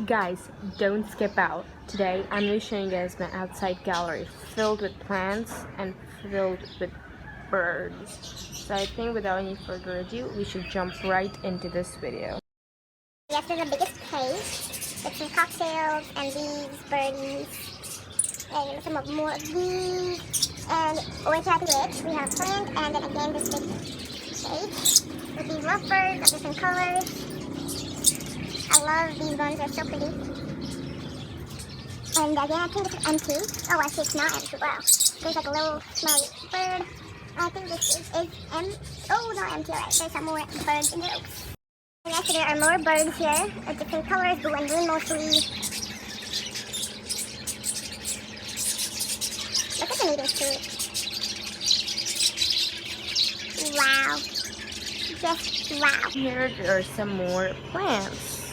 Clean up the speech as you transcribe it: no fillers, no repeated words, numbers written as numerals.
Guys, don't skip out. Today I'm going to be showing you guys my outside gallery filled with plants and filled with birds. So I think without any further ado, we should jump right into this video. Yes, there's the biggest cage with some cocktails and these birdies and some more of these. And over here at the edge, we have a plant and then again this big cage with these lovebirds of different colors. I love these ones, they're so pretty. And again, I think this is empty. Oh, actually it's not empty, wow. There's like a little smelly bird. I think this is oh, not empty, alright. There's some more birds in there. And actually there are more birds here of different colors, blue and green mostly. Look at the meeting suit. Wow. Just wow. Here there are some more plants.